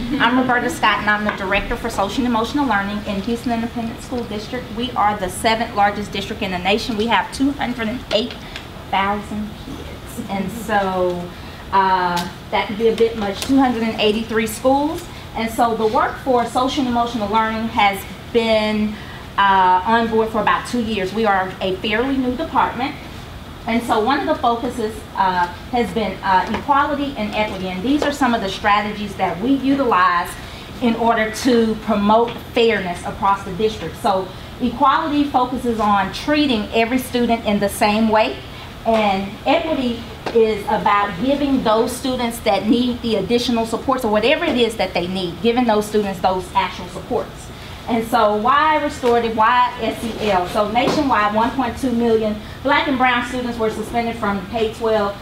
I'm Roberta Scott, and I'm the Director for Social and Emotional Learning in Houston Independent School District. We are the 7th largest district in the nation. We have 208,000 kids, and so that could be a bit much, 283 schools. And so the work for Social and Emotional Learning has been on board for about 2 years. We are a fairly new department. And so one of the focuses has been equality and equity, and these are some of the strategies that we utilize in order to promote fairness across the district. So equality focuses on treating every student in the same way, and equity is about giving those students that need the additional supports or whatever it is that they need, giving those students those actual supports. And so why restorative, why SEL? So nationwide, 1.2 million Black and brown students were suspended from K-12.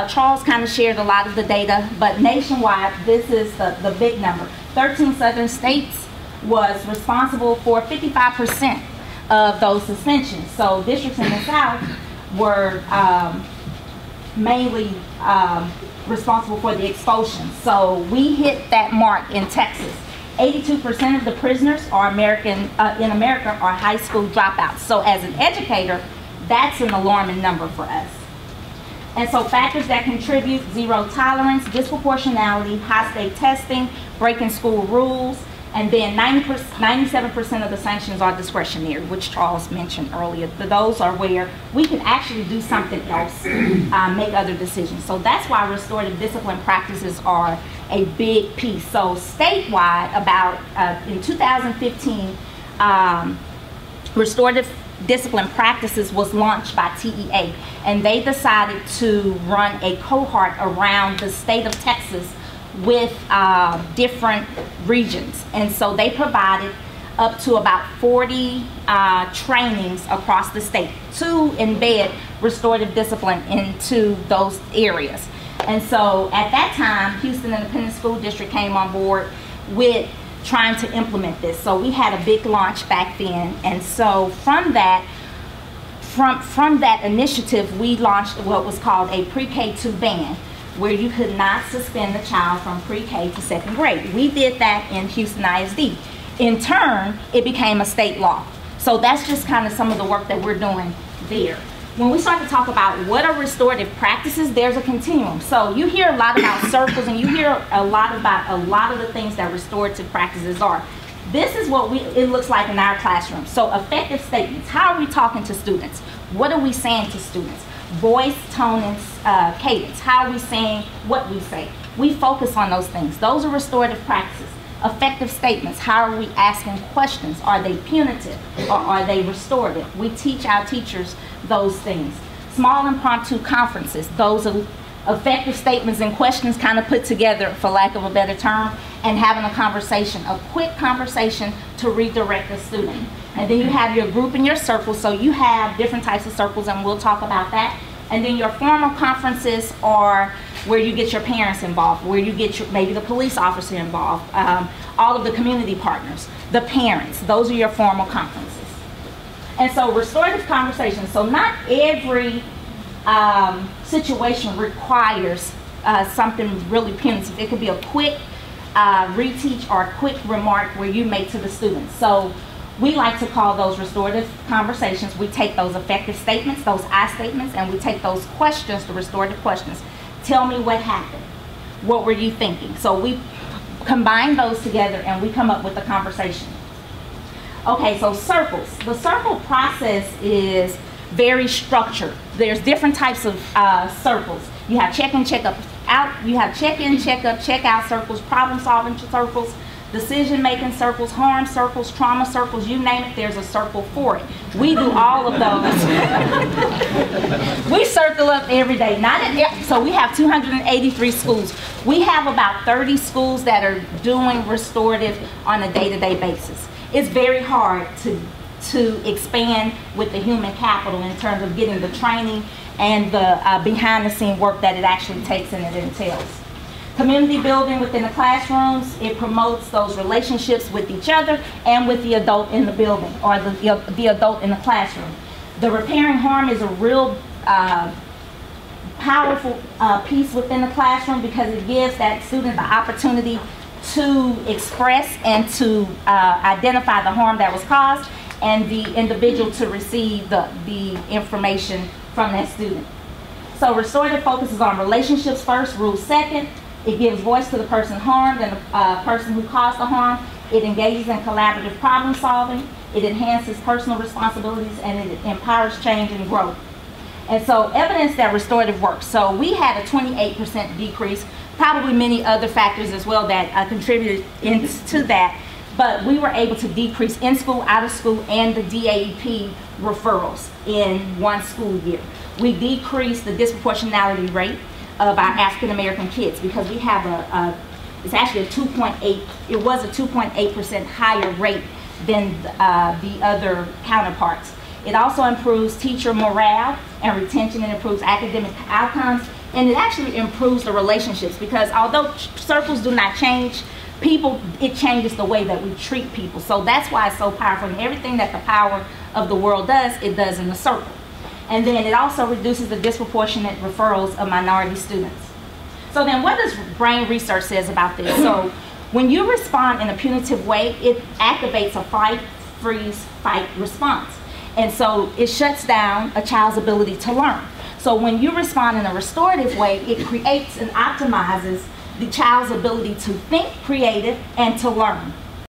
Charles kind of shared a lot of the data, but nationwide, this is the big number. 13 southern states was responsible for 55% of those suspensions. So districts in the South were mainly responsible for the expulsion. So we hit that mark in Texas. 82% of the prisoners are in America are high school dropouts. So as an educator, that's an alarming number for us. And so factors that contribute: zero tolerance, disproportionality, high stake testing, breaking school rules, and then 97% of the sanctions are discretionary, which Charles mentioned earlier. Those are where we can actually do something else, make other decisions. So that's why restorative discipline practices are a big piece. So statewide, about in 2015, restorative discipline practices was launched by TEA, and they decided to run a cohort around the state of Texas with different regions. And so they provided up to about 40 trainings across the state to embed restorative discipline into those areas. And so at that time, Houston Independent School District came on board with trying to implement this. So we had a big launch back then. And so from that initiative, we launched what was called a pre-K-2 ban, where you could not suspend the child from pre-K to 2nd grade. We did that in Houston ISD. In turn, it became a state law. So that's just kind of some of the work that we're doing there. When we start to talk about what are restorative practices, there's a continuum. So you hear a lot about circles, and you hear a lot about a lot of the things that restorative practices are. This is what it looks like in our classroom. So effective statements. How are we talking to students? What are we saying to students? Voice, tone, and cadence. How are we saying what we say? We focus on those things. Those are restorative practices. Effective statements. How are we asking questions? Are they punitive or are they restorative? We teach our teachers those things. Small impromptu conferences. Those are effective statements and questions kind of put together, for lack of a better term, and having a conversation, a quick conversation to redirect the student. And then you have your group and your circles. So you have different types of circles, and we'll talk about that. And then your formal conferences are where you get your parents involved, where you get maybe the police officer involved, all of the community partners, the parents. Those are your formal conferences. And so restorative conversations. So not every situation requires something really punitive. It could be a quick reteach or a quick remark where you make to the students. So we like to call those restorative conversations. We take those effective statements, those I statements, and we take those questions, the restorative questions. Tell me what happened. What were you thinking? So we combine those together and we come up with a conversation. Okay, so circles. The circle process is very structured. There's different types of circles. You have check-in, check-up, out. You have check-in, check-up, check-out circles, problem-solving circles, decision-making circles, harm circles, trauma circles, you name it, there's a circle for it. We do all of those. We circle up every day. So we have 283 schools. We have about 30 schools that are doing restorative on a day-to-day basis. It's very hard to expand with the human capital in terms of getting the training and the behind-the-scene work that it actually takes and it entails. Community building within the classrooms, it promotes those relationships with each other and with the adult in the building or the adult in the classroom. The repairing harm is a real powerful piece within the classroom because it gives that student the opportunity to express and to identify the harm that was caused, and the individual to receive the information from that student. So restorative focuses on relationships first, rules second. It gives voice to the person harmed and the person who caused the harm. It engages in collaborative problem solving. It enhances personal responsibilities, and it empowers change and growth. And so evidence that restorative works. So we had a 28% decrease, probably many other factors as well that contributed to that. But we were able to decrease in-school, out-of-school, and the DAEP referrals in one school year. We decreased the disproportionality rate of our African American kids because we have it's actually a 2.8, it was a 2.8% higher rate than the other counterparts. It also improves teacher morale and retention, and improves academic outcomes, and it actually improves the relationships because although circles do not change people, it changes the way that we treat people. So that's why it's so powerful, and everything that the power of the world does, it does in the circle. And then it also reduces the disproportionate referrals of minority students. So then what does brain research says about this? So when you respond in a punitive way, it activates a fight, freeze, fight response. And so it shuts down a child's ability to learn. So when you respond in a restorative way, it creates and optimizes the child's ability to think creative and to learn.